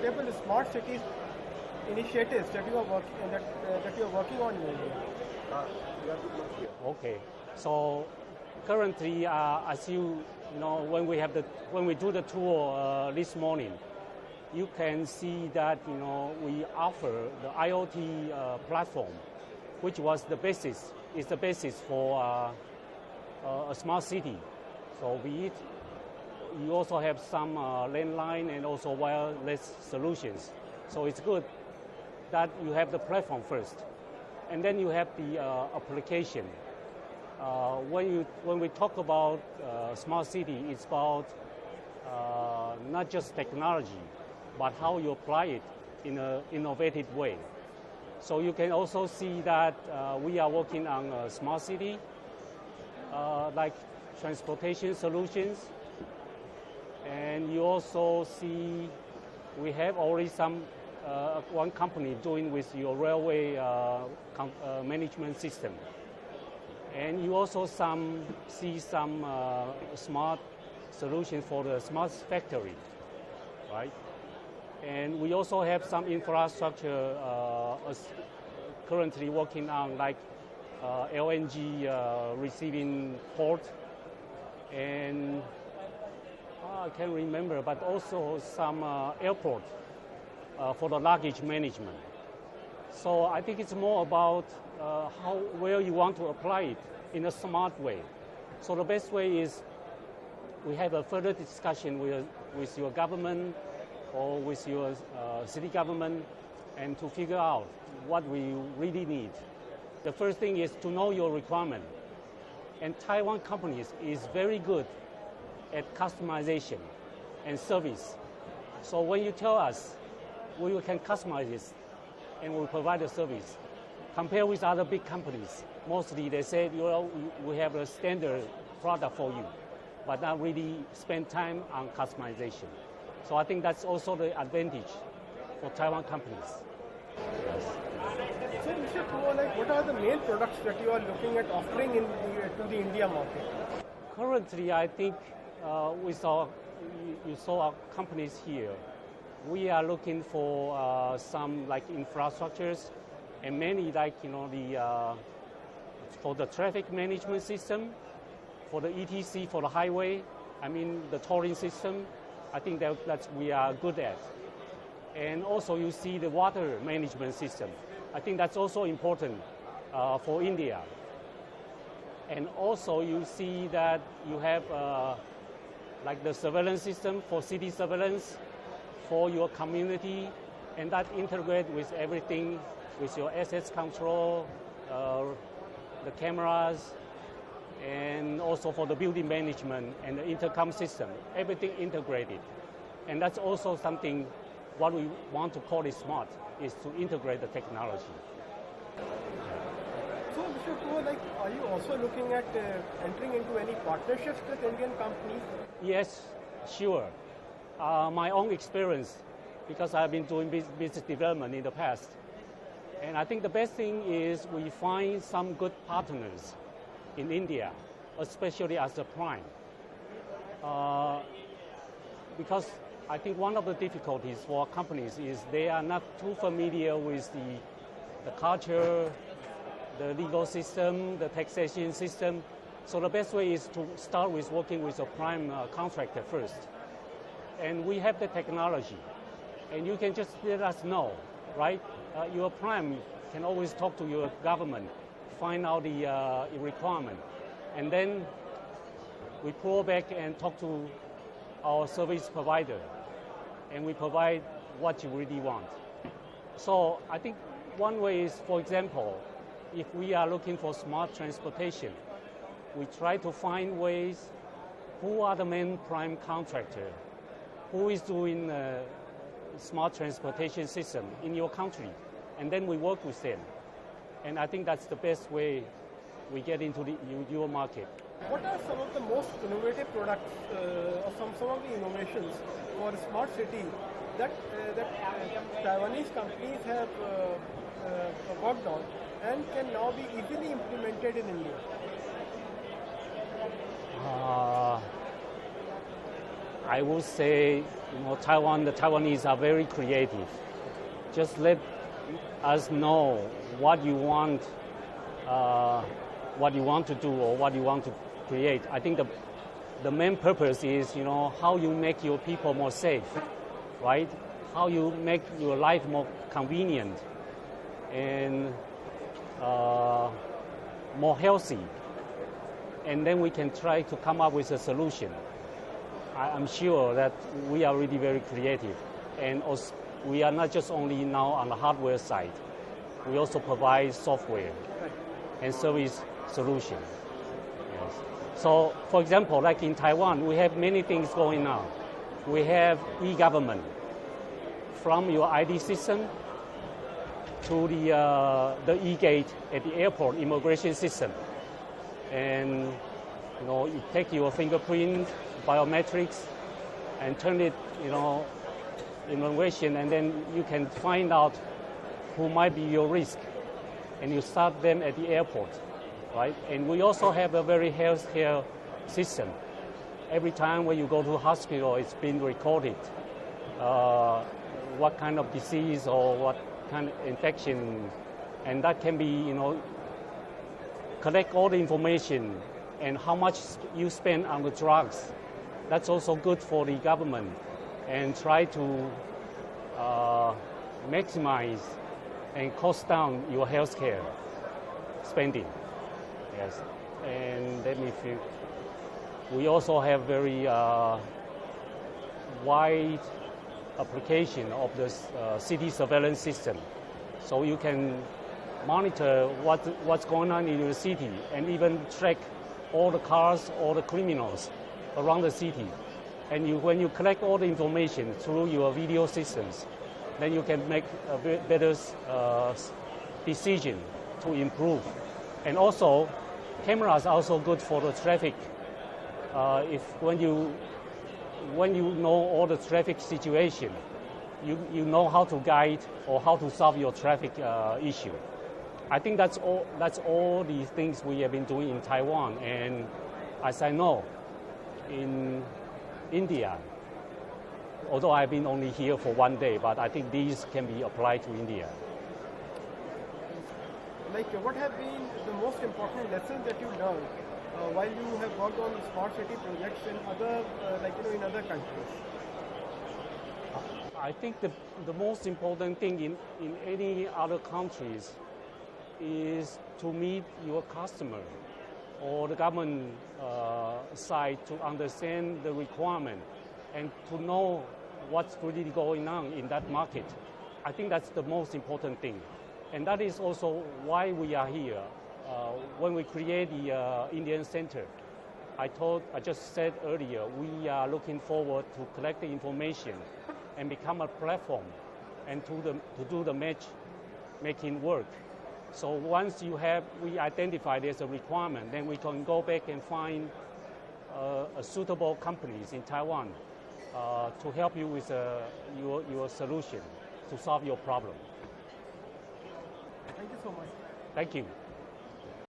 notable smart cities initiatives that you are working on in India? Okay, so currently, as you know, when we do the tour this morning, you can see that we offer the IoT platform, which is the basis for a smart city. So you also have some landline and also wireless solutions. So it's good that you have the platform first, and then you have the application. When we talk about smart city, it's about not just technology, but how you apply it in an innovative way. So you can also see that we are working on a smart city, like transportation solutions, and you also see we have already one company doing with your railway management system. And you also see some smart solutions for the smart factory, right? And we also have some infrastructure currently working on, like LNG receiving port, and I can't remember, but also some airport for the luggage management. So I think it's more about where you want to apply it in a smart way. So the best way is we have a further discussion with your government or with your city government, and to figure out what we really need. The first thing is to know your requirement. And Taiwan companies is very good at customization and service. So when you tell us, we can customize this and we'll provide the service. Compared with other big companies, mostly they say, we have a standard product for you, but not really spend time on customization. So I think that's also the advantage for Taiwan companies. So Mr. Kuo, what are the main products that you are looking at offering to the India market? Currently, I think you saw our companies here. We are looking for some like infrastructures, and many like for the traffic management system, for the ETC, for the highway. I mean the tolling system. I think that's we are good at. And also you see the water management system. I think that's also important for India. And also you see that you have like the surveillance system for city surveillance for your community, and that integrate with everything, with your assets control, the cameras, and also for the building management and the intercom system, everything integrated. And that's also something what we want to call it smart, is to integrate the technology. So Mr. Kuo, are you also looking at entering into any partnerships with Indian companies? Yes, sure. My own experience, because I've been doing business development in the past. And I think the best thing is we find some good partners in India, especially as a prime. Because I think one of the difficulties for companies is they are not too familiar with the culture, the legal system, the taxation system. So the best way is to start with working with a prime contractor first. And we have the technology, and you can just let us know, right? Your prime can always talk to your government, find out the requirement, and then we pull back and talk to our service provider, and we provide what you really want. So I think one way is, for example, if we are looking for smart transportation, we try to find ways who are the main prime contractor, who is doing smart transportation system in your country, and then we work with them. And I think that's the best way we get into your market. What are some of the most innovative products or some of the innovations for a smart city that Taiwanese companies have worked on and can now be easily implemented in India? I would say, Taiwan, the Taiwanese are very creative. Just let us know what you want to do or what you want to create. I think the main purpose is, how you make your people more safe, right? How you make your life more convenient and more healthy. And then we can try to come up with a solution. I'm sure that we are really very creative. And also, we are not just only now on the hardware side, we also provide software and service solution. Yes. So, for example, like in Taiwan, we have many things going on. We have e-government, from your ID system to the e-gate at the airport immigration system. And you take your fingerprint, biometrics, and turn it, immigration, and then you can find out who might be your risk, and you start them at the airport, right? And we also have a very healthcare system. Every time when you go to a hospital, it's been recorded what kind of disease or what kind of infection, and that can be, collect all the information and how much you spend on the drugs. That's also good for the government, and try to maximize and cost down your healthcare spending. Yes, and let me feel. We also have very wide application of the city surveillance system, so you can monitor what's going on in your city and even track all the cars, all the criminals around the city. And when you collect all the information through your video systems, then you can make a better decision to improve. And also, cameras are also good for the traffic. When you know all the traffic situation, you know how to guide or how to solve your traffic issue. I think that's all the things we have been doing in Taiwan. And as I know, in India, although I've been only here for one day, but I think these can be applied to India. Like, what have been the most important lessons that you learned while you have worked on smart city projects in other, in other countries? I think the most important thing in any other countries is to meet your customer or the government side to understand the requirement and to know what's really going on in that market. I think that's the most important thing. And that is also why we are here. When we create the Indian Center, I just said earlier, we are looking forward to collect the information and become a platform and to do the matchmaking work. So once we identify there's a requirement, then we can go back and find suitable companies in Taiwan to help you with your solution to solve your problem. Thank you so much. Thank you.